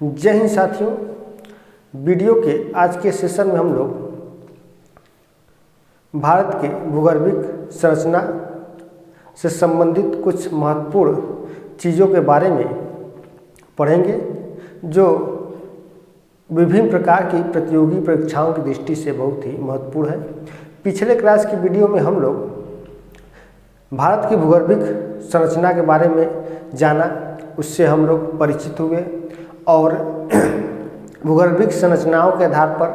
जय हिंद साथियों। वीडियो के आज के सेशन में हम लोग भारत के भूगर्भिक संरचना से संबंधित कुछ महत्वपूर्ण चीज़ों के बारे में पढ़ेंगे जो विभिन्न प्रकार की प्रतियोगी परीक्षाओं की दृष्टि से बहुत ही महत्वपूर्ण है। पिछले क्लास की वीडियो में हम लोग भारत की भूगर्भिक संरचना के बारे में जाना, उससे हम लोग परिचित हुए और भूगर्भिक संरचनाओं के आधार पर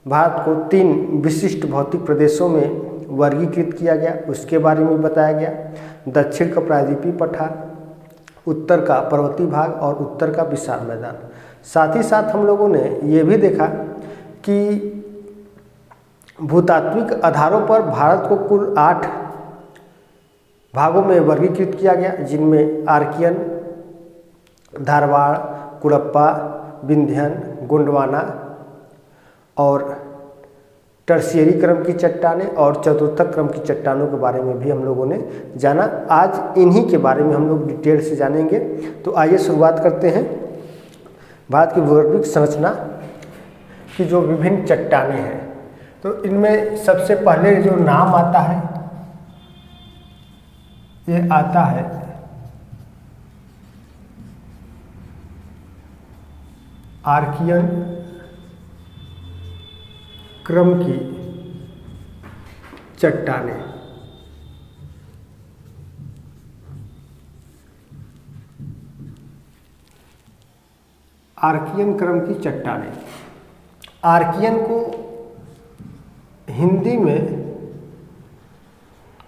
भारत को 3 विशिष्ट भौतिक प्रदेशों में वर्गीकृत किया गया, उसके बारे में बताया गया। दक्षिण का प्रायद्वीपीय पठार, उत्तर का पर्वतीय भाग और उत्तर का विशाल मैदान। साथ ही साथ हम लोगों ने ये भी देखा कि भूतात्विक आधारों पर भारत को कुल 8 भागों में वर्गीकृत किया गया, जिनमें आर्कियन, धारवाड़, कुड़प्पा, विंध्यन, गोंडवाना और टर्शियरी क्रम की चट्टानें और चतुर्थक क्रम की चट्टानों के बारे में भी हम लोगों ने जाना। आज इन्हीं के बारे में हम लोग डिटेल से जानेंगे। तो आइए शुरुआत करते हैं। भारत की भूगर्भिक संरचना की जो विभिन्न चट्टानें हैं, तो इनमें सबसे पहले जो नाम आता है ये आता है आर्कियन क्रम की चट्टानें। आर्कियन क्रम की चट्टानें, आर्कियन को हिंदी में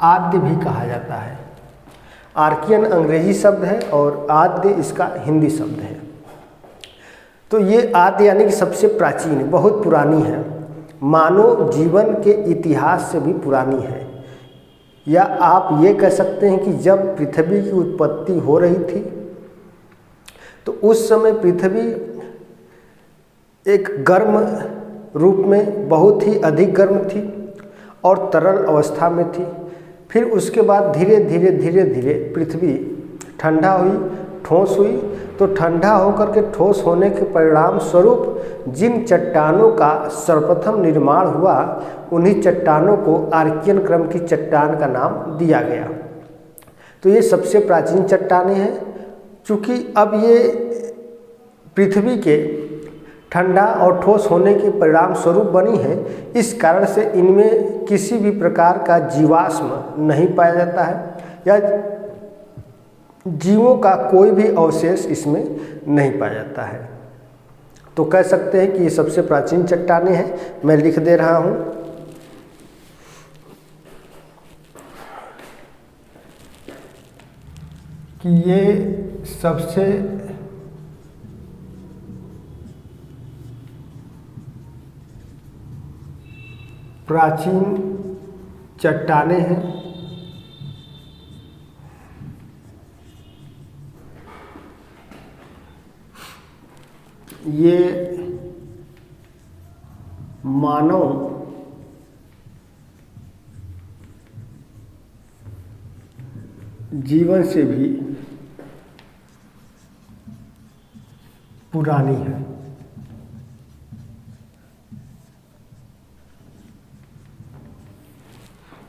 आद्य भी कहा जाता है। आर्कियन अंग्रेजी शब्द है और आद्य इसका हिंदी शब्द है। तो ये आद्य यानी कि सबसे प्राचीन, बहुत पुरानी है, मानव जीवन के इतिहास से भी पुरानी है। या आप ये कह सकते हैं कि जब पृथ्वी की उत्पत्ति हो रही थी तो उस समय पृथ्वी एक गर्म रूप में, बहुत ही अधिक गर्म थी और तरल अवस्था में थी। फिर उसके बाद धीरे धीरे पृथ्वी ठंडा हुई, ठोस हुई। तो ठंडा होकर के ठोस होने के परिणाम स्वरूप जिन चट्टानों का सर्वप्रथम निर्माण हुआ, उन्हीं चट्टानों को आर्कियन क्रम की चट्टान का नाम दिया गया। तो ये सबसे प्राचीन चट्टानें हैं। चूँकि अब ये पृथ्वी के ठंडा और ठोस होने के परिणाम स्वरूप बनी है, इस कारण से इनमें किसी भी प्रकार का जीवाश्म नहीं पाया जाता है या जीवों का कोई भी अवशेष इसमें नहीं पाया जाता है। तो कह सकते हैं कि ये सबसे प्राचीन चट्टानें हैं। मैं लिख दे रहा हूँ कि ये सबसे प्राचीन चट्टानें हैं। ये मानव जीवन से भी पुरानी है।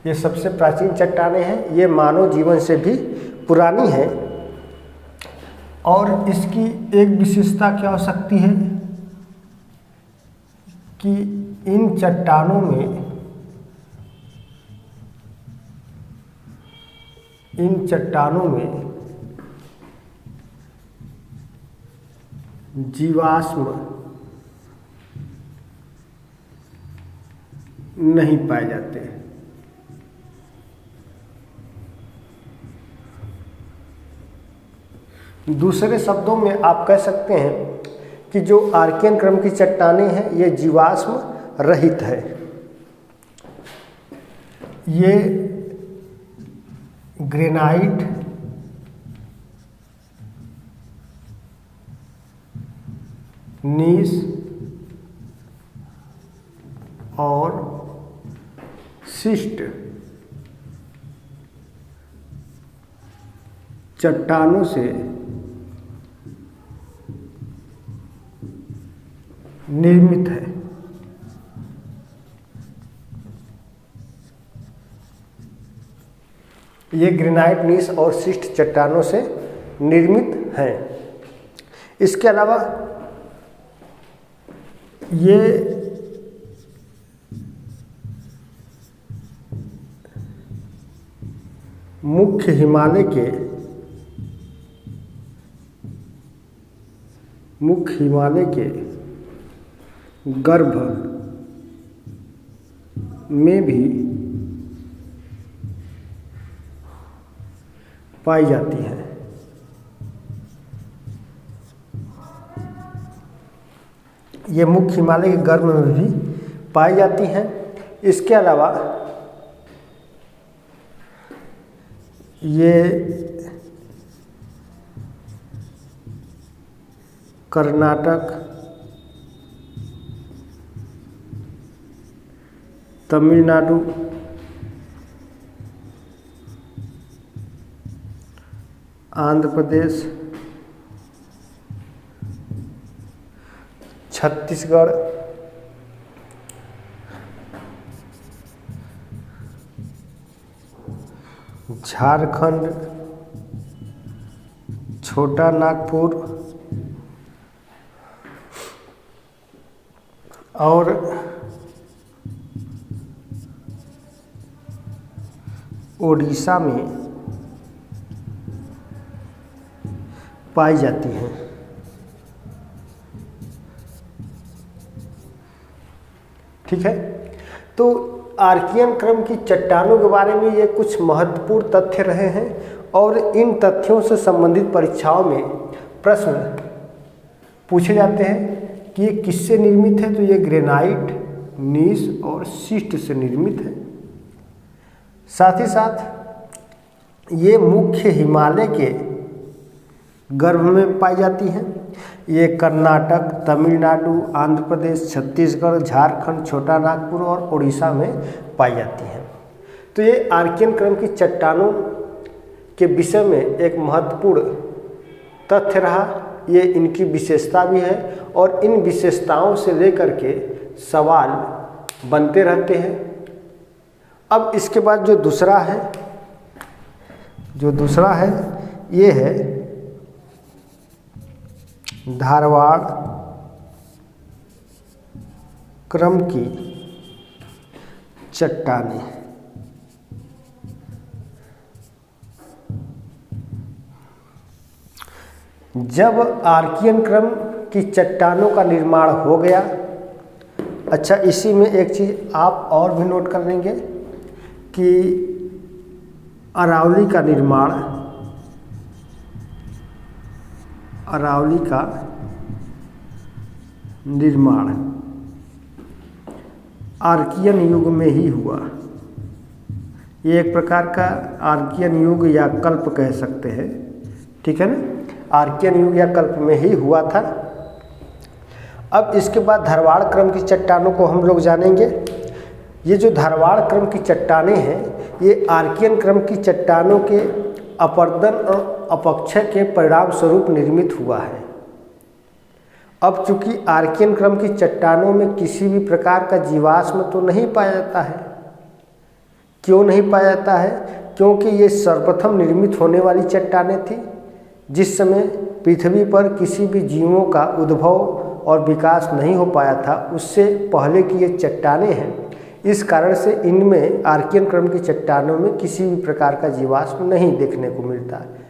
ये सबसे प्राचीन चट्टानें हैं, ये मानव जीवन से भी पुरानी हैं। और इसकी एक विशेषता क्या हो सकती है कि इन चट्टानों में जीवाश्म नहीं पाए जाते। दूसरे शब्दों में आप कह सकते हैं कि जो आर्कियन क्रम की चट्टानें हैं ये जीवाश्म रहित है। ये ग्रेनाइट, नीस और शिष्ट चट्टानों से निर्मित है। ये ग्रेनाइट, नीस और शिस्ट चट्टानों से निर्मित हैं। इसके अलावा ये मुख्य हिमालय के गर्भ में भी पाई जाती है। ये मुख्य हिमालय के गर्भ में भी पाई जाती हैं। इसके अलावा ये कर्नाटक, तमिलनाडु, आंध्र प्रदेश, छत्तीसगढ़, झारखंड, छोटा नागपुर और ओडिशा में पाई जाती हैं। ठीक है, तो आर्कियन क्रम की चट्टानों के बारे में ये कुछ महत्वपूर्ण तथ्य रहे हैं और इन तथ्यों से संबंधित परीक्षाओं में प्रश्न पूछे जाते हैं कि ये किससे निर्मित है। तो ये ग्रेनाइट, नीस और शिस्ट से निर्मित है। साथ ही साथ ये मुख्य हिमालय के गर्भ में पाई जाती हैं। ये कर्नाटक, तमिलनाडु, आंध्र प्रदेश, छत्तीसगढ़, झारखंड, छोटा नागपुर और उड़ीसा में पाई जाती हैं। तो ये आर्कियन क्रम की चट्टानों के विषय में एक महत्वपूर्ण तथ्य रहा। ये इनकी विशेषता भी है और इन विशेषताओं से लेकर के सवाल बनते रहते हैं। अब इसके बाद जो दूसरा है ये है धारवाड़ क्रम की चट्टानें। जब आर्कियन क्रम की चट्टानों का निर्माण हो गया, अच्छा इसी में एक चीज़ आप और भी नोट कर लेंगे कि अरावली का निर्माण आर्कियन युग में ही हुआ। ये एक प्रकार का आर्कियन युग या कल्प कह सकते हैं। ठीक है ना, आर्कियन युग या कल्प में ही हुआ था। अब इसके बाद धारवाड़ क्रम की चट्टानों को हम लोग जानेंगे। ये जो धारवाड़ क्रम की चट्टानें हैं ये आर्कियन क्रम की चट्टानों के अपरदन और अपक्षय के परिणाम स्वरूप निर्मित हुआ है। अब चूंकि आर्कियन क्रम की चट्टानों में किसी भी प्रकार का जीवाश्म तो नहीं पाया जाता है। क्यों नहीं पाया जाता है? क्योंकि ये सर्वप्रथम निर्मित होने वाली चट्टानें थी जिस समय पृथ्वी पर किसी भी जीवों का उद्भव और विकास नहीं हो पाया था, उससे पहले की ये चट्टानें हैं। इस कारण से इनमें आर्कियन क्रम की चट्टानों में किसी भी प्रकार का जीवाश्म नहीं देखने को मिलता है।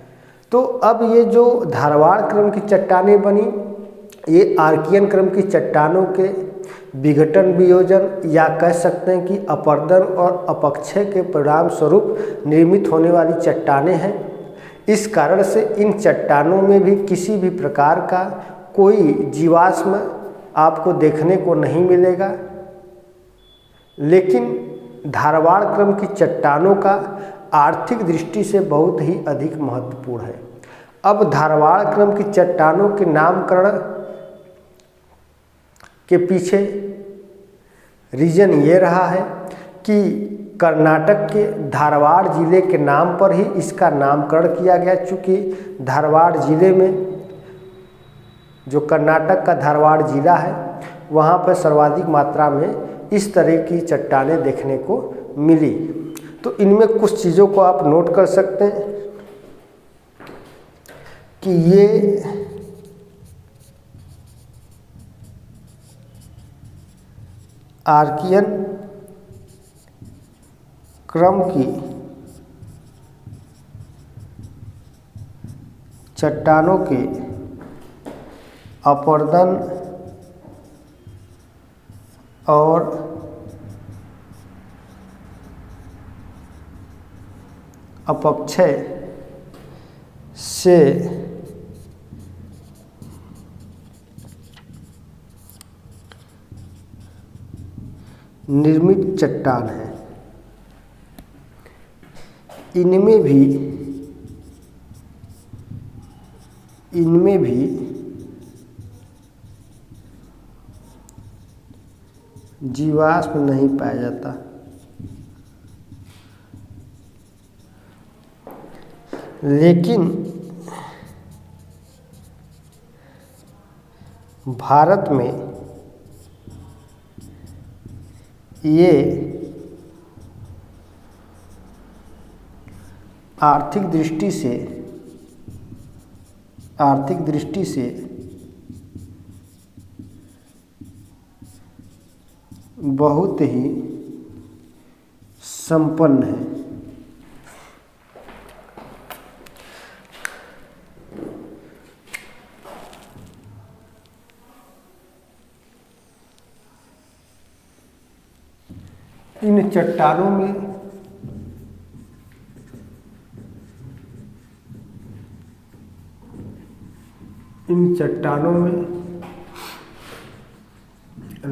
तो अब ये जो धारवाड़ क्रम की चट्टानें बनी, ये आर्कियन क्रम की चट्टानों के विघटन वियोजन या कह सकते हैं कि अपरदन और अपक्षय के परिणाम स्वरूप निर्मित होने वाली चट्टानें हैं। इस कारण से इन चट्टानों में भी किसी भी प्रकार का कोई जीवाश्म आपको देखने को नहीं मिलेगा। लेकिन धारवाड़ क्रम की चट्टानों का आर्थिक दृष्टि से बहुत ही अधिक महत्वपूर्ण है। अब धारवाड़ क्रम की चट्टानों के नामकरण के पीछे रीजन ये रहा है कि कर्नाटक के धारवाड़ जिले के नाम पर ही इसका नामकरण किया गया। चूँकि धारवाड़ जिले में जो कर्नाटक का धारवाड़ जिला है वहाँ पर सर्वाधिक मात्रा में इस तरह की चट्टानें देखने को मिली। तो इनमें कुछ चीज़ों को आप नोट कर सकते हैं कि ये आर्कियन क्रम की चट्टानों के अपरदन और अपक्षय से निर्मित चट्टान है। इनमें भी जीवाश्म नहीं पाया जाता। लेकिन भारत में ये आर्थिक दृष्टि से बहुत ही संपन्न है। इन चट्टानों में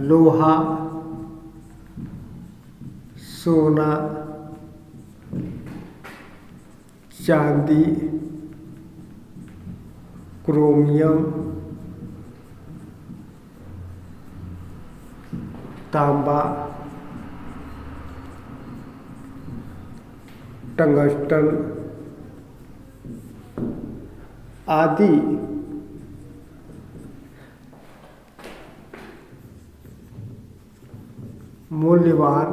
लोहा, सोना, चांदी, क्रोमियम, तांबा, टंगस्टन आदि मूल्यवान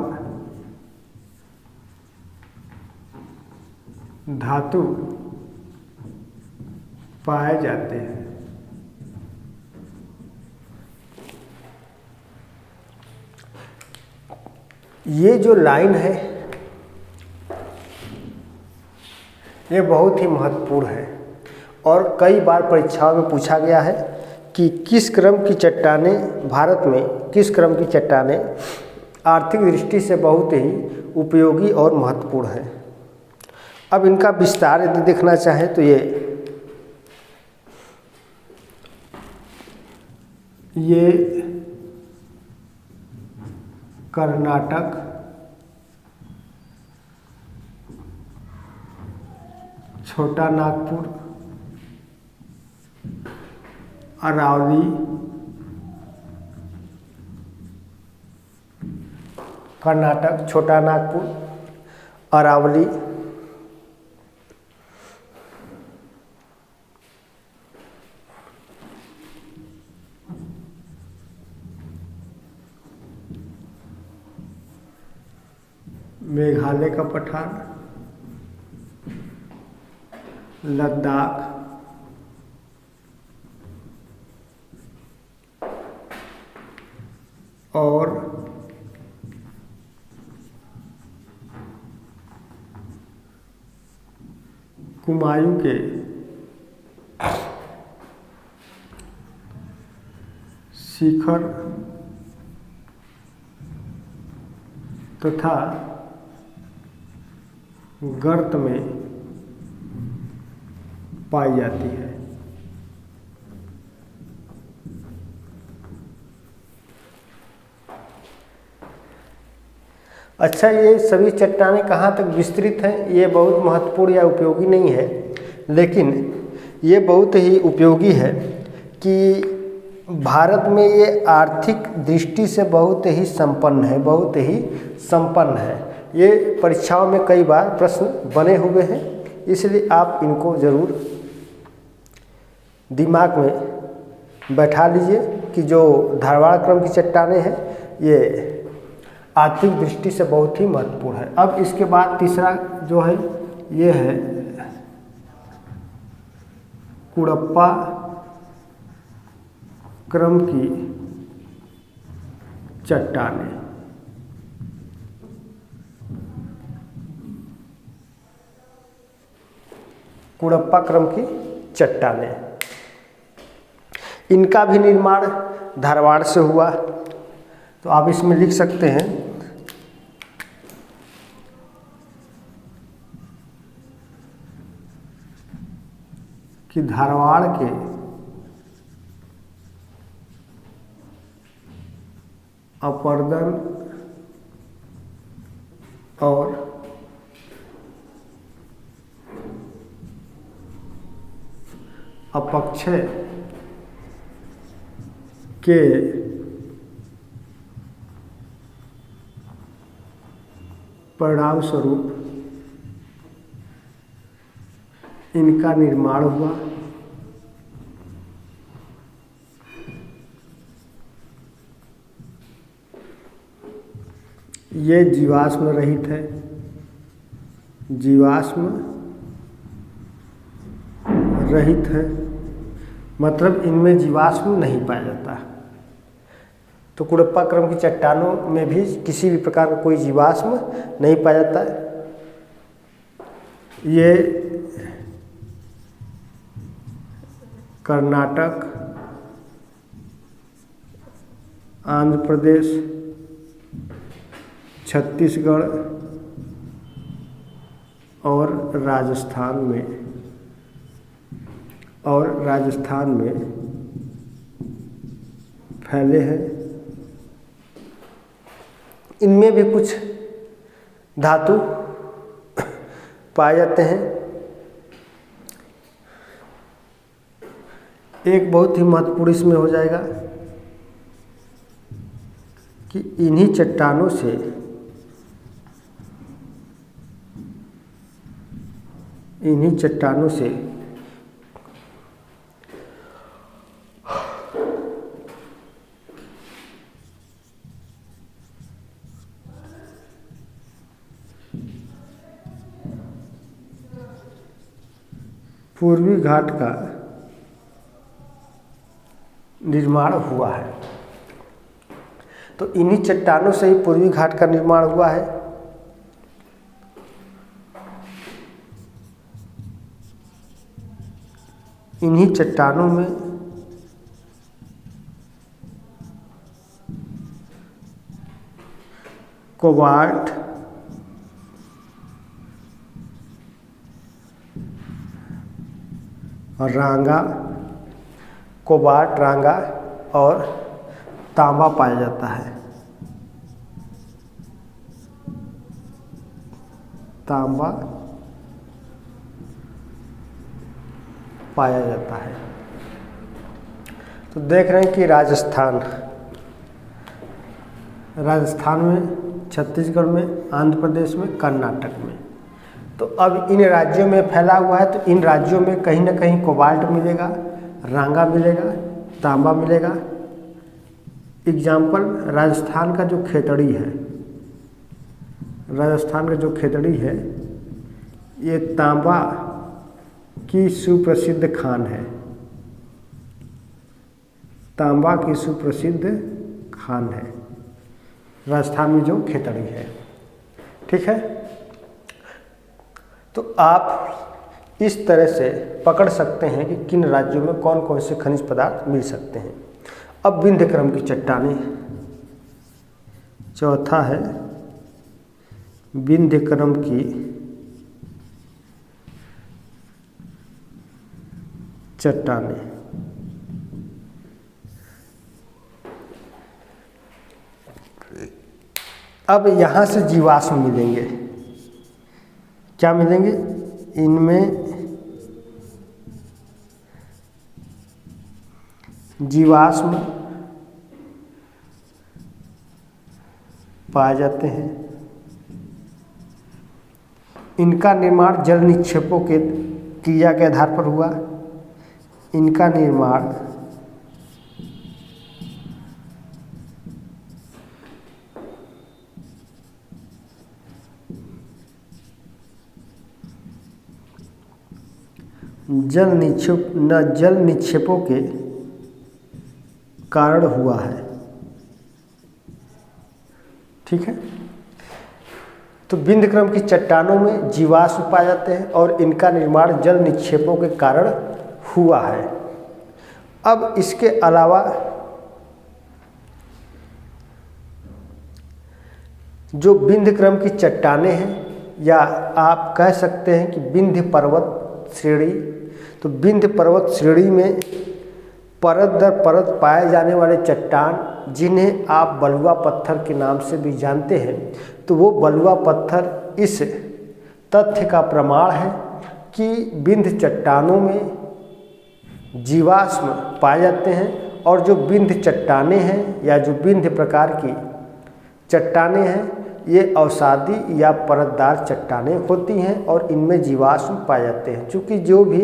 धातु पाए जाते हैं। ये जो लाइन है ये बहुत ही महत्वपूर्ण है और कई बार परीक्षाओं में पूछा गया है कि किस क्रम की चट्टानें, भारत में किस क्रम की चट्टानें आर्थिक दृष्टि से बहुत ही उपयोगी और महत्वपूर्ण है। अब इनका विस्तार यदि देखना चाहें तो ये कर्नाटक, छोटा नागपुर, अरावली, कर्नाटक, छोटा नागपुर, अरावली, मेघालय का पठार, लद्दाख, और कुमायूं के शिखर तथा गर्त में पाई जाती है। अच्छा, ये सभी चट्टानें कहाँ तक विस्तृत हैं ये बहुत महत्वपूर्ण या उपयोगी नहीं है, लेकिन ये बहुत ही उपयोगी है कि भारत में ये आर्थिक दृष्टि से बहुत ही संपन्न है। ये परीक्षाओं में कई बार प्रश्न बने हुए हैं, इसलिए आप इनको ज़रूर दिमाग में बैठा लीजिए की जो धारवाड़ क्रम की चट्टानें हैं ये आर्थिक दृष्टि से बहुत ही महत्वपूर्ण है। अब इसके बाद तीसरा जो है ये है कुड़प्पा क्रम की चट्टानें। कुड़प्पा क्रम की चट्टानें, इनका भी निर्माण धारवाड़ से हुआ। तो आप इसमें लिख सकते हैं कि धारवाड़ के अपर्दन और अपक्षय के परिणाम स्वरूप इनका निर्माण हुआ। ये जीवाश्म रहित है, जीवाश्म रहित है, मतलब इनमें जीवाश्म नहीं पाया जाता। तो कुड़प्पा क्रम की चट्टानों में भी किसी भी प्रकार का कोई जीवाश्म नहीं पाया जाता है। ये कर्नाटक, आंध्र प्रदेश, छत्तीसगढ़ और राजस्थान में फैले हैं। इनमें भी कुछ धातु पाए जाते हैं। एक बहुत ही महत्वपूर्ण इसमें हो जाएगा कि इन्हीं चट्टानों से पूर्वी घाट का निर्माण हुआ है। तो इन्हीं चट्टानों से ही पूर्वी घाट का निर्माण हुआ है। इन्हीं चट्टानों में कोबाल्ट, रांगा, कोबाल्ट, रांगा और तांबा पाया जाता है। तांबा पाया जाता है। तो देख रहे हैं कि राजस्थान में, छत्तीसगढ़ में, आंध्र प्रदेश में, कर्नाटक में। तो अब इन राज्यों में फैला हुआ है। तो इन राज्यों में कहीं ना कहीं कोबाल्ट मिलेगा, रांगा मिलेगा, तांबा मिलेगा। एग्जाम्पल राजस्थान का जो खेतड़ी है, ये तांबा की सुप्रसिद्ध खान है। तांबा की सुप्रसिद्ध खान है राजस्थान में जो खेतड़ी है। ठीक है, तो आप इस तरह से पकड़ सकते हैं कि किन राज्यों में कौन कौन से खनिज पदार्थ मिल सकते हैं। अब विंध्य क्रम की चट्टानें, चौथा है विंध्य क्रम की चट्टानें। अब यहाँ से जीवाश्म मिलेंगे। क्या मिलेंगे? इनमें जीवाश्म पाए जाते हैं। इनका निर्माण जल निक्षेपों के क्रिया के आधार पर हुआ। इनका निर्माण जल निक्षेपों के कारण हुआ है। ठीक है, तो विंध्य क्रम की चट्टानों में जीवाश्म पाए जाते हैं और इनका निर्माण जल निक्षेपों के कारण हुआ है। अब इसके अलावा जो विंध्य क्रम की चट्टानें हैं, या आप कह सकते हैं कि विंध्य पर्वत श्रेणी, तो विंध्य पर्वत श्रेणी में परत दर परत पाए जाने वाले चट्टान, जिन्हें आप बलुआ पत्थर के नाम से भी जानते हैं, तो वो बलुआ पत्थर इस तथ्य का प्रमाण है कि विंध्य चट्टानों में जीवाश्म पाए जाते हैं, और जो विंध्य चट्टानें हैं या जो विंध्य प्रकार की चट्टानें हैं, ये अवसादी या परतदार चट्टानें होती हैं और इनमें जीवाश्म पाए जाते हैं। चूँकि जो भी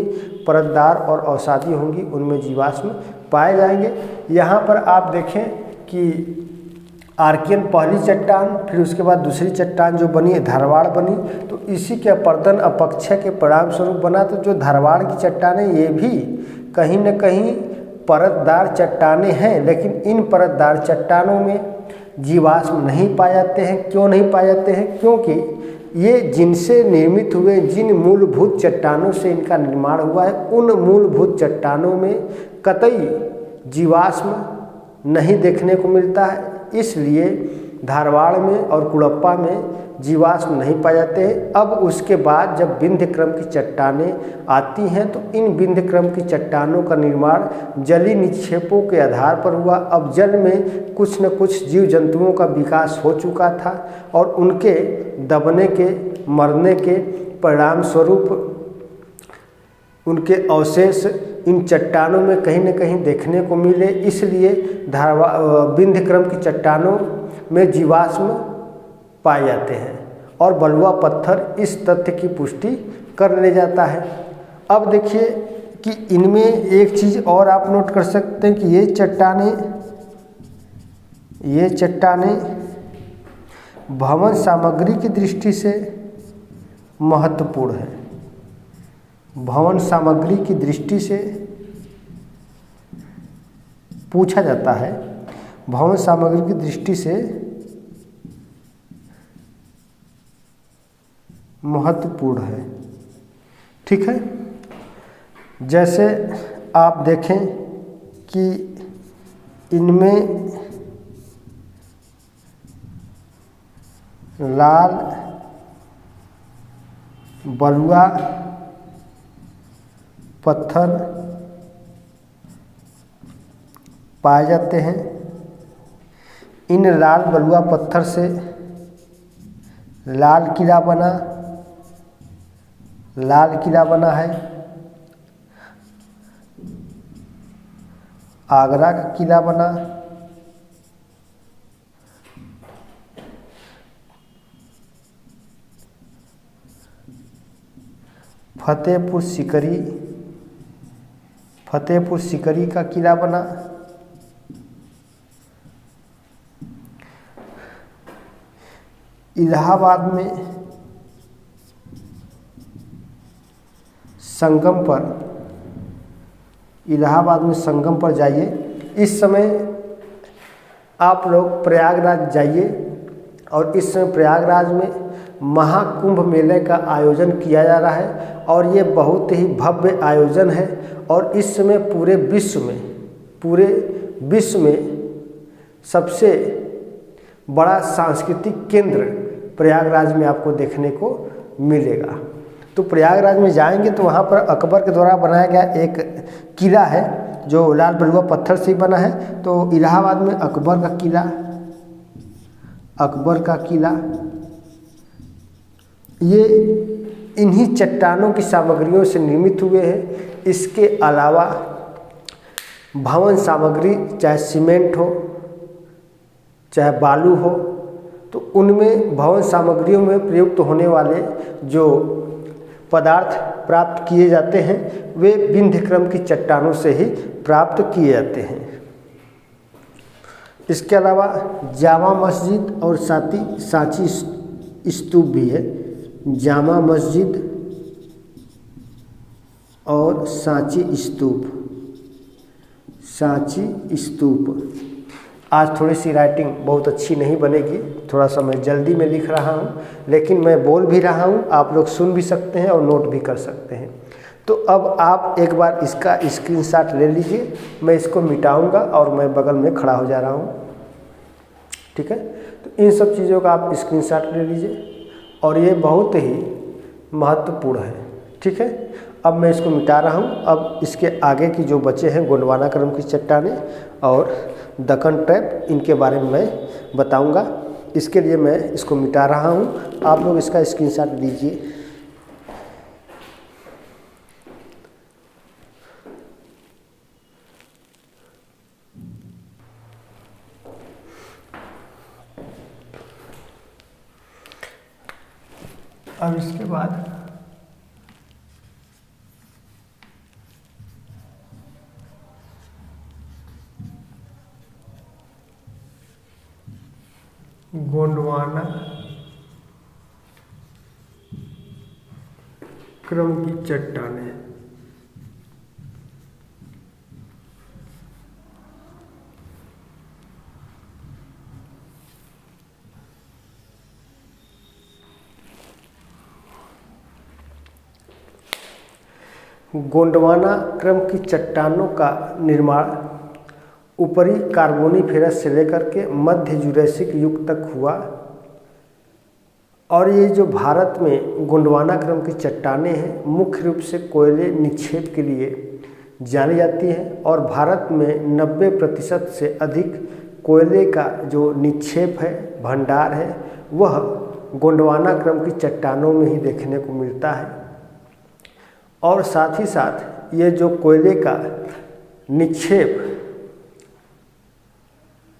परतदार और अवसादी होंगी उनमें जीवाश्म पाए जाएंगे। यहाँ पर आप देखें कि आर्कियन पहली चट्टान, फिर उसके बाद दूसरी चट्टान जो बनी धारवाड़ बनी, तो इसी के अपर्दन अपक्षय के परिणाम स्वरूप बना। तो जो धारवाड़ की चट्टानें ये भी कहीं न कहीं परतदार चट्टानें हैं, लेकिन इन परतदार चट्टानों में जीवाश्म नहीं पाए जाते हैं। क्यों नहीं पाए जाते हैं? क्योंकि ये जिनसे निर्मित हुए, जिन मूलभूत चट्टानों से इनका निर्माण हुआ है, उन मूलभूत चट्टानों में कतई जीवाश्म नहीं देखने को मिलता है। इसलिए धारवाड़ में और कुड़प्पा में जीवाश्म नहीं पाए जाते हैं। अब उसके बाद जब विंध्य क्रम की चट्टानें आती हैं, तो इन विंध्य क्रम की चट्टानों का निर्माण जलीय निक्षेपों के आधार पर हुआ। अब जल में कुछ न कुछ जीव जंतुओं का विकास हो चुका था और उनके दबने के, मरने के परिणाम स्वरूप उनके अवशेष इन चट्टानों में कहीं न कहीं देखने को मिले। इसलिए विंध्य क्रम की चट्टानों में जीवाश्म पाए जाते हैं और बलुआ पत्थर इस तथ्य की पुष्टि कर ले जाता है। अब देखिए कि इनमें एक चीज़ और आप नोट कर सकते हैं कि ये चट्टानें भवन सामग्री की दृष्टि से महत्वपूर्ण है। भवन सामग्री की दृष्टि से पूछा जाता है, भवन सामग्री की दृष्टि से महत्वपूर्ण है। ठीक है, जैसे आप देखें कि इनमें लाल बलुआ पत्थर पाए जाते हैं। इन लाल बलुआ पत्थर से लाल किला बना है। आगरा का किला बना, फतेहपुर सीकरी का किला बना। इलाहाबाद में संगम पर जाइए। इस समय आप लोग प्रयागराज जाइए और इस समय प्रयागराज में महाकुंभ मेले का आयोजन किया जा रहा है और ये बहुत ही भव्य आयोजन है। और इस समय पूरे विश्व में सबसे बड़ा सांस्कृतिक केंद्र प्रयागराज में आपको देखने को मिलेगा। तो प्रयागराज में जाएंगे तो वहाँ पर अकबर के द्वारा बनाया गया एक किला है जो लाल बलुआ पत्थर से बना है। तो इलाहाबाद में अकबर का किला ये इन्हीं चट्टानों की सामग्रियों से निर्मित हुए हैं। इसके अलावा भवन सामग्री, चाहे सीमेंट हो चाहे बालू हो, तो उनमें भवन सामग्रियों में प्रयुक्त होने वाले जो पदार्थ प्राप्त किए जाते हैं वे विंध्य क्रम की चट्टानों से ही प्राप्त किए जाते हैं। इसके अलावा जामा मस्जिद और सांची स्तूप भी है। जामा मस्जिद और सांची स्तूप। सांची स्तूप। आज थोड़ी सी राइटिंग बहुत अच्छी नहीं बनेगी, थोड़ा सा मैं जल्दी में लिख रहा हूँ, लेकिन मैं बोल भी रहा हूँ, आप लोग सुन भी सकते हैं और नोट भी कर सकते हैं। तो अब आप एक बार इसका स्क्रीनशॉट ले लीजिए, मैं इसको मिटाऊंगा और मैं बगल में खड़ा हो जा रहा हूँ, ठीक है। तो इन सब चीज़ों का आप स्क्रीनशॉट ले लीजिए और ये बहुत ही महत्वपूर्ण है, ठीक है। अब मैं इसको मिटा रहा हूँ। अब इसके आगे की जो बचे हैं गोंडवाना क्रम की चट्टानें और दक्कन ट्रैप, इनके बारे में मैं बताऊँगा। इसके लिए मैं इसको मिटा रहा हूँ, आप लोग इसका स्क्रीनशॉट लीजिए। अब इसके बाद गोंडवाना क्रम की चट्टानें। गोंडवाना क्रम की चट्टानों का निर्माण ऊपरी कार्बोनीफेरस से लेकर के मध्य जुरैसिक युग तक हुआ और ये जो भारत में गोंडवाना क्रम की चट्टानें हैं मुख्य रूप से कोयले निक्षेप के लिए जानी जाती हैं और भारत में 90% से अधिक कोयले का जो निक्षेप है, भंडार है, वह गोंडवाना क्रम की चट्टानों में ही देखने को मिलता है। और साथ ही साथ ये जो कोयले का निक्षेप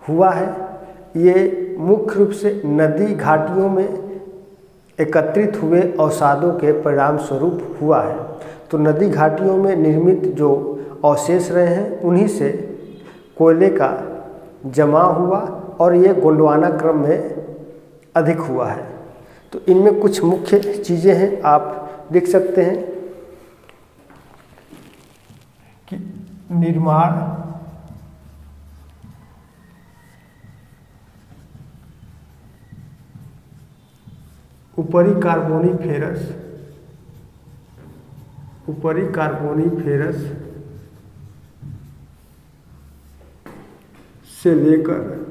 हुआ है, ये मुख्य रूप से नदी घाटियों में एकत्रित हुए अवसादों के परिणाम स्वरूप हुआ है। तो नदी घाटियों में निर्मित जो अवशेष रहे हैं उन्हीं से कोयले का जमाव हुआ और ये गोंडवाना क्रम में अधिक हुआ है। तो इनमें कुछ मुख्य चीज़ें हैं, आप देख सकते हैं कि निर्माण ऊपरी कार्बोनीफेरस से लेकर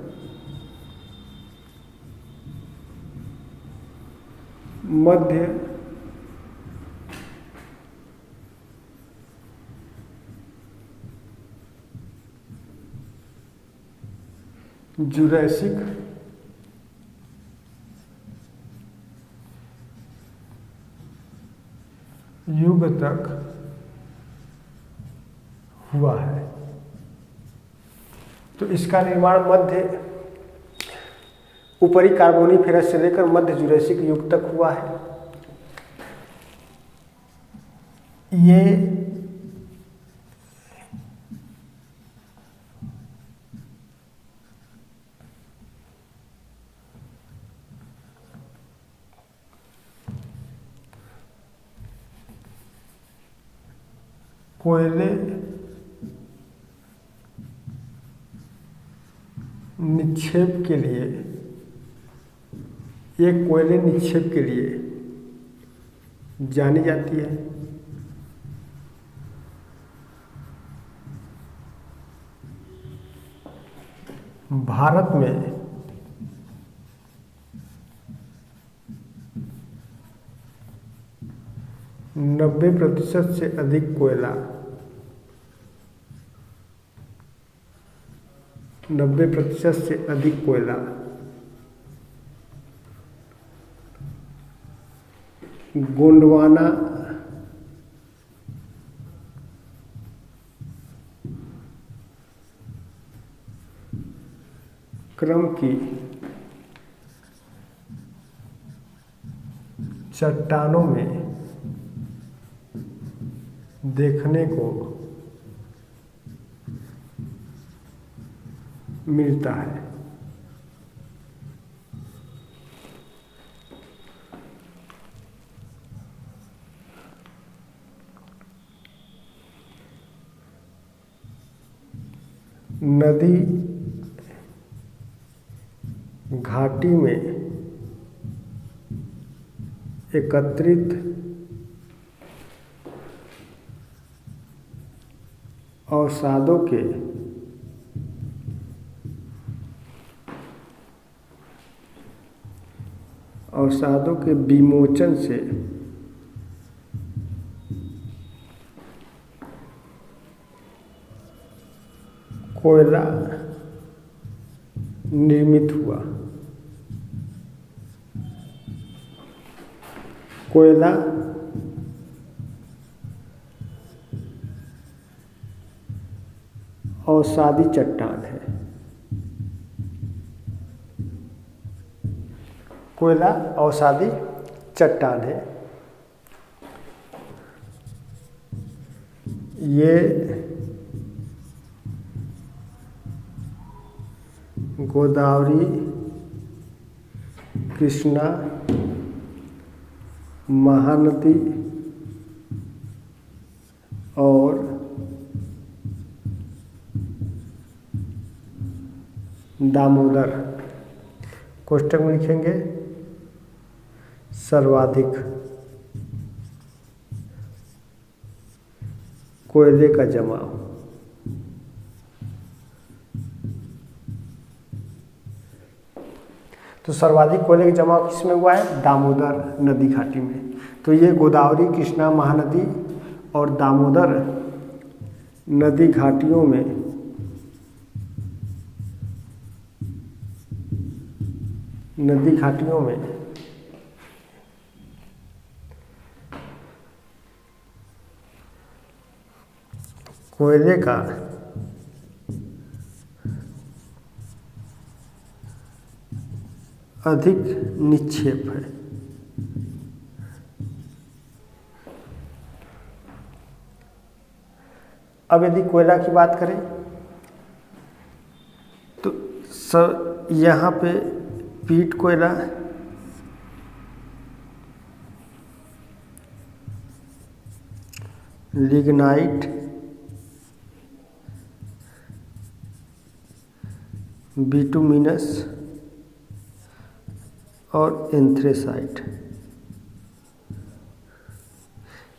मध्य जुरैसिक युग तक हुआ है। तो इसका निर्माण ऊपरी कार्बोनीफेरस से लेकर मध्य जुरैसिक युग तक हुआ है। ये कोयले निक्षेप के लिए, ये कोयले निक्षेप के लिए जानी जाती है। भारत में 90% से अधिक कोयला 90% से अधिक कोयला गोंडवाना क्रम की चट्टानों में देखने को मिलता है। नदी घाटी में एकत्रित अवसादों के विमोचन से कोयला निर्मित हुआ। कोयला अवसादी चट्टान है। कोयला अवसादी चट्टान है। ये गोदावरी, कृष्णा, महानदी और दामोदर, कोष्टक में लिखेंगे सर्वाधिक कोयले का जमाव। तो सर्वाधिक कोयले का जमाव किसमें हुआ है? दामोदर नदी घाटी में। तो ये गोदावरी, कृष्णा, महानदी और दामोदर नदी घाटियों में कोयले का अधिक निक्षेप है। अब यदि कोयला की बात करें तो यहाँ पे पीट कोयला, लिग्नाइट, बिटुमिनस और एंथ्रेसाइट,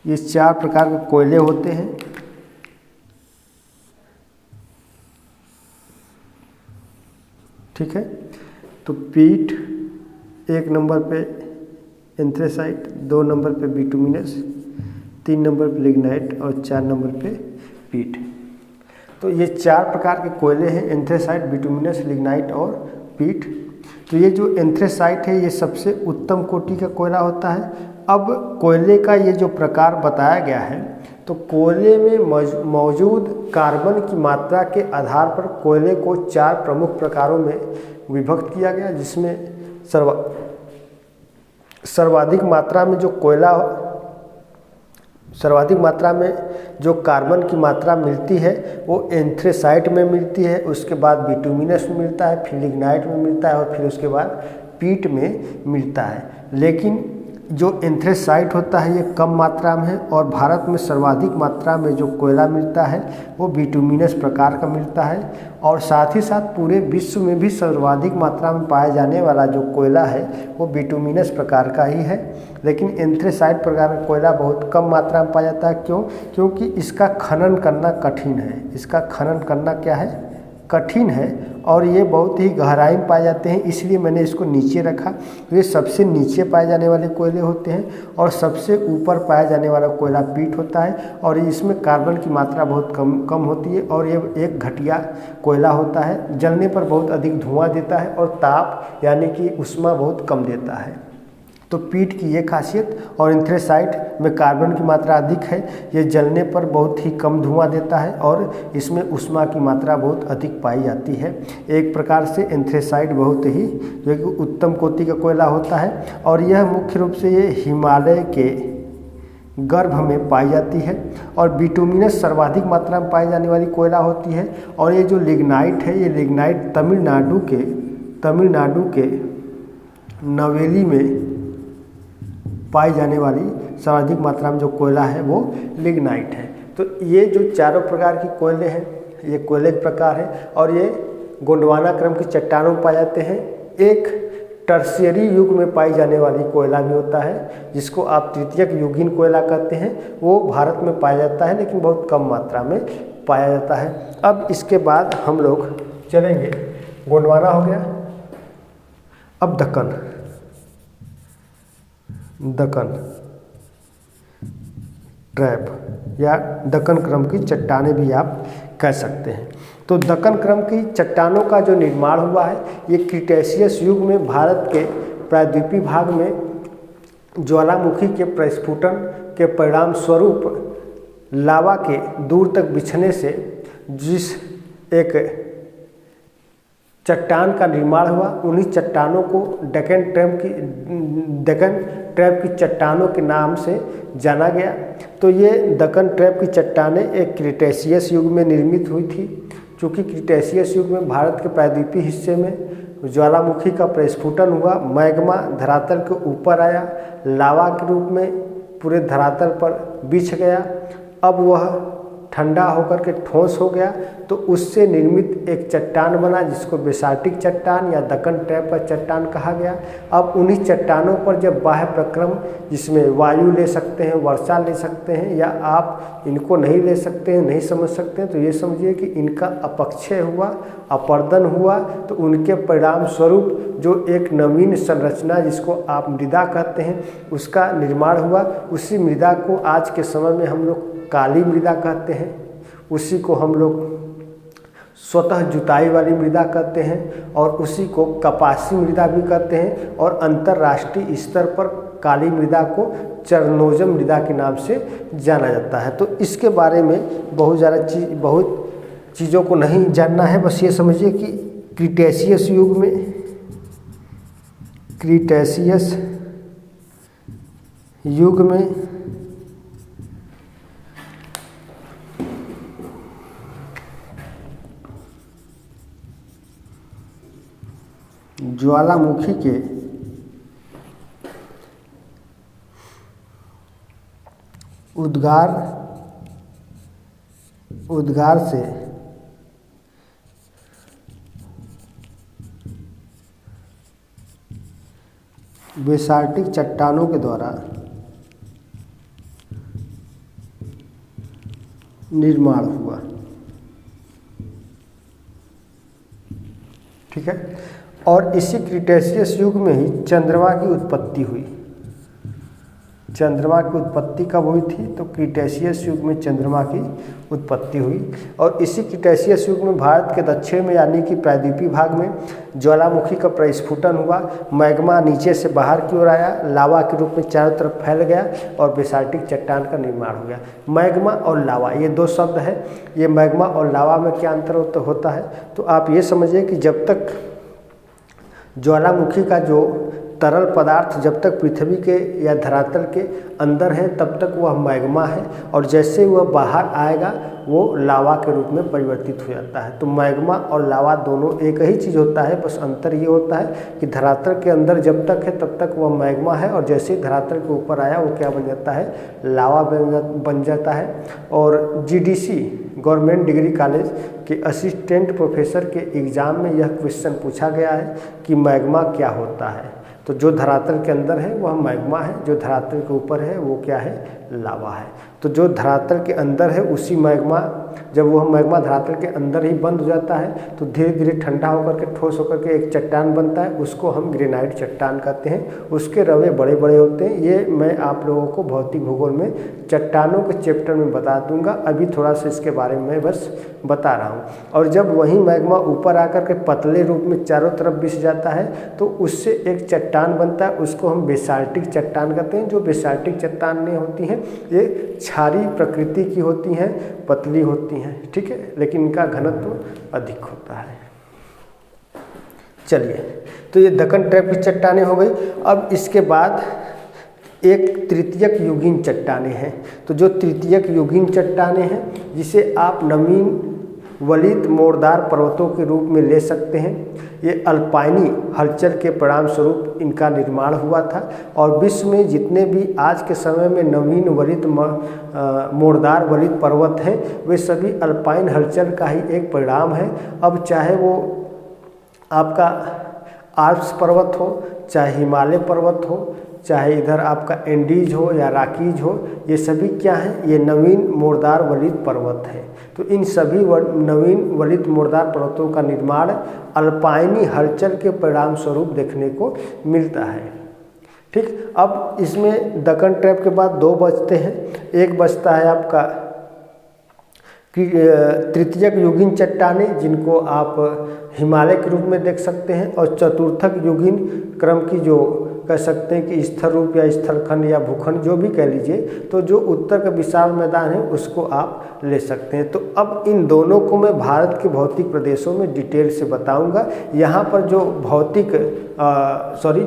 ये 4 प्रकार के कोयले होते हैं। ठीक है, तो पीट 1 नंबर पे, एंथ्रेसाइट 2 नंबर पे, बिटुमिनस 3 नंबर पे, लिग्नाइट और 4 नंबर पे पीट। तो ये 4 प्रकार के कोयले हैं, एंथ्रेसाइट, बिटुमिनस, लिग्नाइट और पीट। तो ये जो एंथ्रेसाइट है ये सबसे उत्तम कोटि का कोयला होता है। अब कोयले का ये जो प्रकार बताया गया है, तो कोयले में मौजूद कार्बन की मात्रा के आधार पर कोयले को 4 प्रमुख प्रकारों में विभक्त किया गया, जिसमें सर्वाधिक मात्रा में जो कार्बन की मात्रा मिलती है वो एंथ्रेसाइट में मिलती है, उसके बाद बिटुमिनस में मिलता है, फिर लिग्नाइट में मिलता है और फिर उसके बाद पीट में मिलता है। लेकिन जो एंथ्रेसाइट होता है ये कम मात्रा में है और भारत में सर्वाधिक मात्रा में जो कोयला मिलता है वो बिटुमिनस प्रकार का मिलता है। और साथ ही साथ पूरे विश्व में भी सर्वाधिक मात्रा में पाया जाने वाला जो कोयला है वो बिटुमिनस प्रकार का ही है। लेकिन एंथ्रेसाइट प्रकार का कोयला बहुत कम मात्रा में पाया जाता है। क्यों? क्योंकि इसका खनन करना कठिन है। इसका खनन करना क्या है? कठिन है और ये बहुत ही गहराई में पाए जाते हैं, इसलिए मैंने इसको नीचे रखा। ये सबसे नीचे पाए जाने वाले कोयले होते हैं और सबसे ऊपर पाया जाने वाला कोयला पीट होता है और इसमें कार्बन की मात्रा बहुत कम होती है और ये एक घटिया कोयला होता है। जलने पर बहुत अधिक धुआं देता है और ताप यानी कि ऊष्मा बहुत कम देता है। तो पीट की ये खासियत। और एंथ्रेसाइट में कार्बन की मात्रा अधिक है, ये जलने पर बहुत ही कम धुआं देता है और इसमें ऊष्मा की मात्रा बहुत अधिक पाई जाती है। एक प्रकार से एंथ्रेसाइट बहुत ही जो कि उत्तम कोटि का कोयला होता है और यह मुख्य रूप से ये हिमालय के गर्भ में पाई जाती है। और बिटुमिनस सर्वाधिक मात्रा में पाई जाने वाली कोयला होती है। और ये जो लिग्नाइट है, ये लिग्नाइट तमिलनाडु के नवेली में पाई जाने वाली सर्वाधिक मात्रा में जो कोयला है वो लिग्नाइट है। तो ये जो चारों प्रकार के कोयले हैं ये कोयले के प्रकार है और ये गोंडवाना क्रम की चट्टानों में पाए जाते हैं। एक टर्शियरी युग में पाई जाने वाली कोयला भी होता है जिसको आप तृतीयक युगीन कोयला कहते हैं, वो भारत में पाया जाता है लेकिन बहुत कम मात्रा में पाया जाता है। अब इसके बाद हम लोग चलेंगे, गोंडवाना हो गया, अब दक्कन ट्रैप या दक्कन क्रम की चट्टानें भी आप कह सकते हैं। तो दक्कन क्रम की चट्टानों का जो निर्माण हुआ है ये क्रिटेशियस युग में भारत के प्रायद्वीपीय भाग में ज्वालामुखी के प्रस्फुटन के परिणाम स्वरूप लावा के दूर तक बिछने से जिस एक चट्टान का निर्माण हुआ, उन्हीं चट्टानों को दक्कन ट्रैप की चट्टानों के नाम से जाना गया। तो ये दक्कन ट्रैप की चट्टानें एक क्रिटेशियस युग में निर्मित हुई थी। चूँकि क्रिटेशियस युग में भारत के प्रायद्वीपीय हिस्से में ज्वालामुखी का प्रस्फुटन हुआ, मैग्मा धरातल के ऊपर आया, लावा के रूप में पूरे धरातल पर बिछ गया। अब वह ठंडा होकर के ठोस हो गया तो उससे निर्मित एक चट्टान बना जिसको बेसाल्टिक चट्टान या दक्कन ट्रैप का चट्टान कहा गया। अब उन्हीं चट्टानों पर जब बाह्य प्रक्रम, जिसमें वायु ले सकते हैं, वर्षा ले सकते हैं, या आप इनको नहीं ले सकते हैं, नहीं समझ सकते हैं, तो ये समझिए कि इनका अपक्षय हुआ, अपर्दन हुआ, तो उनके परिणाम स्वरूप जो एक नवीन संरचना जिसको आप मृदा कहते हैं उसका निर्माण हुआ। उसी मृदा को आज के समय में हम लोग काली मृदा कहते हैं, उसी को हम लोग स्वतः जुताई वाली मृदा कहते हैं और उसी को कपासी मृदा भी कहते हैं, और अंतर्राष्ट्रीय स्तर पर काली मृदा को चरनोजम मृदा के नाम से जाना जाता है। तो इसके बारे में बहुत चीज़ों को नहीं जानना है, बस ये समझिए कि क्रिटेशियस युग में ज्वालामुखी के उद्गार से बेसाल्टिक चट्टानों के द्वारा निर्माण हुआ। ठीक है, और इसी क्रिटेशियस युग में ही चंद्रमा की उत्पत्ति हुई। चंद्रमा की उत्पत्ति कब हुई थी? तो क्रिटेशियस युग में चंद्रमा की उत्पत्ति हुई। और इसी क्रिटेशियस युग में भारत के दक्षिण में यानी कि प्रायद्वीपीय भाग में ज्वालामुखी का प्रस्फुटन हुआ, मैग्मा नीचे से बाहर की ओर आया, लावा के रूप में चारों तरफ फैल गया और बेसाल्टिक चट्टान का निर्माण हो गया। मैग्मा और लावा ये दो शब्द है। ये मैग्मा और लावा में क्या अंतर होता है? तो आप ये समझिए कि जब तक ज्वालामुखी का जो तरल पदार्थ जब तक पृथ्वी के या धरातल के अंदर है तब तक वह मैग्मा है, और जैसे वह बाहर आएगा वो लावा के रूप में परिवर्तित हो जाता है। तो मैग्मा और लावा दोनों एक ही चीज़ होता है, बस अंतर ये होता है कि धरातल के अंदर जब तक है तब तक वह मैग्मा है, और जैसे ही धरातल के ऊपर आया वो क्या बन जाता है? लावा बन जाता है। और GDC गवर्नमेंट डिग्री कॉलेज के असिस्टेंट प्रोफेसर के एग्ज़ाम में यह क्वेश्चन पूछा गया है कि मैग्मा क्या होता है। तो जो धरातल के अंदर है वह मैग्मा है, जो धरातल के ऊपर है वो क्या है? लावा है। तो जो धरातल के अंदर है उसी मैग्मा, जब वह मैग्मा धरातल के अंदर ही बंद हो जाता है तो धीरे धीरे ठंडा होकर के ठोस होकर के एक चट्टान बनता है, उसको हम ग्रेनाइट चट्टान कहते हैं। उसके रवे बड़े बड़े होते हैं। ये मैं आप लोगों को भौतिक भूगोल में चट्टानों के चैप्टर में बता दूंगा, अभी थोड़ा सा इसके बारे में बस बता रहा हूँ। और जब वही मैग्मा ऊपर आकर के पतले रूप में चारों तरफ बिछ जाता है तो उससे एक चट्टान बनता है, उसको हम बेसाल्टिक चट्टान कहते हैं। जो बेसाल्टिक चट्टानें होती हैं ये क्षारीय प्रकृति की होती हैं, पतली होती हैं, ठीक है, लेकिन इनका घनत्व अधिक होता है। चलिए, तो ये दक्कन ट्रैप की चट्टानें हो गई। अब इसके बाद एक तृतीयक युगीन चट्टानें हैं। तो जो तृतीयक युगीन चट्टानें हैं जिसे आप नवीन वलित मोड़दार पर्वतों के रूप में ले सकते हैं। ये अल्पाइनी हलचल के परिणाम स्वरूप इनका निर्माण हुआ था और विश्व में जितने भी आज के समय में नवीन वलित मोड़दार वलित पर्वत हैं वे सभी अल्पाइन हलचल का ही एक परिणाम है। अब चाहे वो आपका आल्प्स पर्वत हो, चाहे हिमालय पर्वत हो, चाहे इधर आपका एंडीज हो या रॉकीज हो, ये सभी क्या हैं, ये नवीन मोड़दार वलित पर्वत है। तो इन सभी नवीन वलित मोड़दार पर्वतों का निर्माण अल्पाइनी हलचल के परिणाम स्वरूप देखने को मिलता है। ठीक, अब इसमें दक्कन ट्रैप के बाद दो बचते हैं। एक बचता है आपका तृतीयक युगीन चट्टानें, जिनको आप हिमालय के रूप में देख सकते हैं, और चतुर्थक युगीन क्रम की जो कह सकते हैं कि स्थिर रूप या स्थलखंड या भूखंड जो भी कह लीजिए, तो जो उत्तर का विशाल मैदान है उसको आप ले सकते हैं। तो अब इन दोनों को मैं भारत के भौतिक प्रदेशों में डिटेल से बताऊंगा। यहाँ पर जो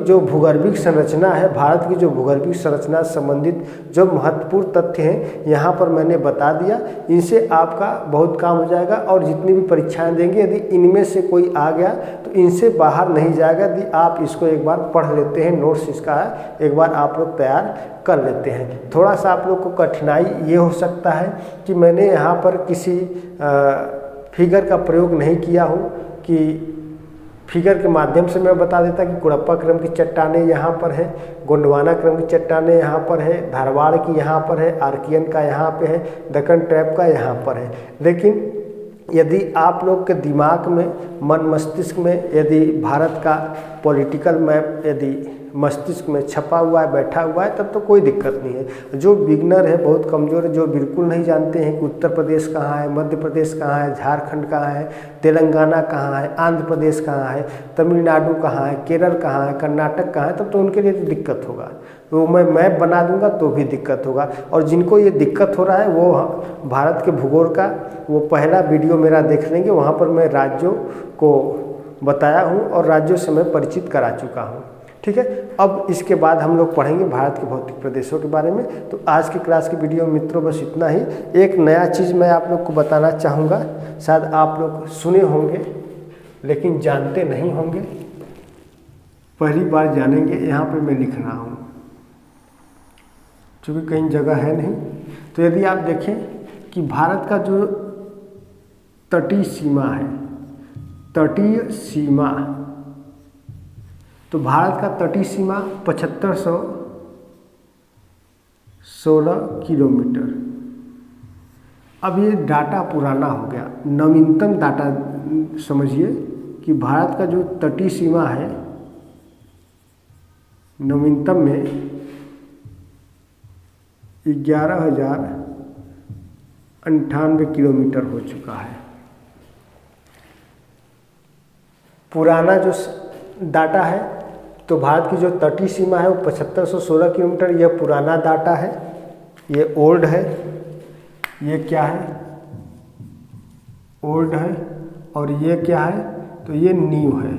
जो भूगर्भिक संरचना है, भारत की जो भूगर्भिक संरचना संबंधित जो महत्वपूर्ण तथ्य हैं यहाँ पर मैंने बता दिया। इनसे आपका बहुत काम हो जाएगा और जितनी भी परीक्षाएं देंगे यदि इनमें से कोई आ गया तो इनसे बाहर नहीं जाएगा। यदि आप इसको एक बार पढ़ लेते हैं, नोट्स इसका है, एक बार आप लोग तैयार कर लेते हैं। थोड़ा सा आप लोग को कठिनाई ये हो सकता है कि मैंने यहाँ पर किसी फिगर का प्रयोग नहीं किया हूँ कि फिगर के माध्यम से मैं बता देता कि कुड़प्पा क्रम की चट्टानें यहाँ पर है, गोंडवाना क्रम की चट्टानें यहाँ पर है, धारवाड़ की यहाँ पर है, आर्कियन का यहाँ पे है, दक्कन ट्रैप का यहाँ पर है। लेकिन यदि आप लोग के दिमाग में, मन मस्तिष्क में यदि भारत का पॉलिटिकल मैप यदि मस्तिष्क में छपा हुआ है, बैठा हुआ है, तब तो कोई दिक्कत नहीं है। जो बिगनर है, बहुत कमज़ोर है, जो बिल्कुल नहीं जानते हैं कि उत्तर प्रदेश कहाँ है, मध्य प्रदेश कहाँ है, झारखंड कहाँ है, तेलंगाना कहाँ है, आंध्र प्रदेश कहाँ है, तमिलनाडु कहाँ है, केरल कहाँ है, कर्नाटक कहाँ है, तब तो उनके लिए तो दिक्कत होगा। तो मैं मैप बना दूंगा तो भी दिक्कत होगा। और जिनको ये दिक्कत हो रहा है वो भारत के भूगोल का वो पहला वीडियो मेरा देख लेंगे, वहाँ पर मैं राज्यों को बताया हूँ और राज्यों से मैं परिचित करा चुका हूँ। ठीक है, अब इसके बाद हम लोग पढ़ेंगे भारत के भौतिक प्रदेशों के बारे में। तो आज की क्लास की वीडियो में मित्रों बस इतना ही। एक नया चीज़ मैं आप लोग को बताना चाहूँगा, शायद आप लोग सुने होंगे लेकिन जानते नहीं होंगे, पहली बार जानेंगे। यहाँ पे मैं लिख रहा हूँ क्योंकि कहीं जगह है नहीं। तो यदि आप देखें कि भारत का जो तटीय सीमा है, तटीय सीमा, तो भारत का तटीय सीमा 7516 किलोमीटर। अब ये डाटा पुराना हो गया, नवीनतम डाटा समझिए कि भारत का जो तटीय सीमा है नवीनतम में 11,098 किलोमीटर हो चुका है। पुराना जो डाटा है तो भारत की जो तटीय सीमा है वो 7516 किलोमीटर, यह पुराना डाटा है, ये ओल्ड है। ये क्या है, ओल्ड है। और ये क्या है, तो ये न्यू है।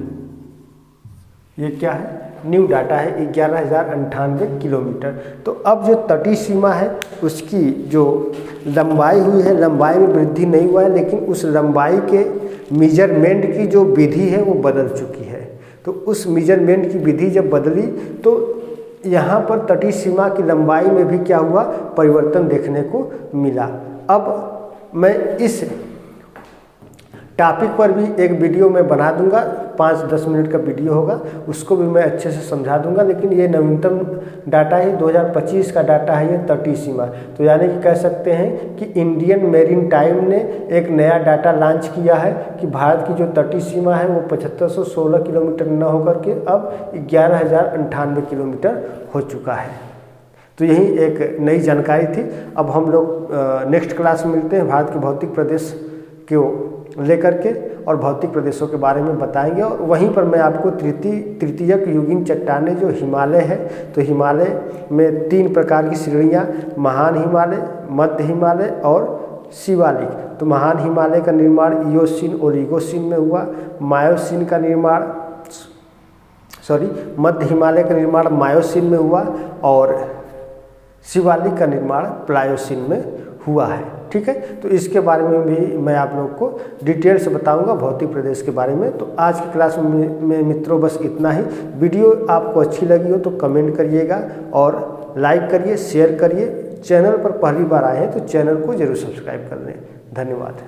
ये क्या है, न्यू डाटा है, 11,098 किलोमीटर। तो अब जो तटीय सीमा है उसकी जो लंबाई हुई है, लंबाई में वृद्धि नहीं हुआ है, लेकिन उस लंबाई के मेजरमेंट की जो विधि है वो बदल चुकी है। तो उस मेजरमेंट की विधि जब बदली तो यहाँ पर तटीय सीमा की लंबाई में भी क्या हुआ, परिवर्तन देखने को मिला। अब मैं इस टॉपिक पर भी एक वीडियो मैं बना दूंगा, 5-10 मिनट का वीडियो होगा, उसको भी मैं अच्छे से समझा दूंगा। लेकिन ये नवीनतम डाटा है, 2025 का डाटा है ये तटीय सीमा। तो यानी कि कह सकते हैं कि इंडियन मेरीन टाइम ने एक नया डाटा लॉन्च किया है कि भारत की जो तटीय सीमा है वो 7516 किलोमीटर न होकर के अब 11,098 किलोमीटर हो चुका है। तो यही एक नई जानकारी थी। अब हम लोग नेक्स्ट क्लास में मिलते हैं, भारत के भौतिक प्रदेश को लेकर के और भौतिक प्रदेशों के बारे में बताएंगे। और वहीं पर मैं आपको तृतीयक युगीन चट्टानें जो हिमालय है, तो हिमालय में 3 प्रकार की श्रेणियाँ, महान हिमालय, मध्य हिमालय और शिवालिक। तो महान हिमालय का निर्माण इयोसीन ओलिगोसीन में हुआ, मायोसीन का निर्माण मध्य हिमालय का निर्माण मायोसीन में हुआ और शिवालिक का निर्माण प्लायोसीन में हुआ है। ठीक है। तो इसके बारे में भी मैं आप लोग को डिटेल से बताऊंगा, भौतिक प्रदेश के बारे में। तो आज की क्लास में मित्रों बस इतना ही। वीडियो आपको अच्छी लगी हो तो कमेंट करिएगा और लाइक करिए, शेयर करिए। चैनल पर पहली बार आए हैं तो चैनल को जरूर सब्सक्राइब कर लें। धन्यवाद।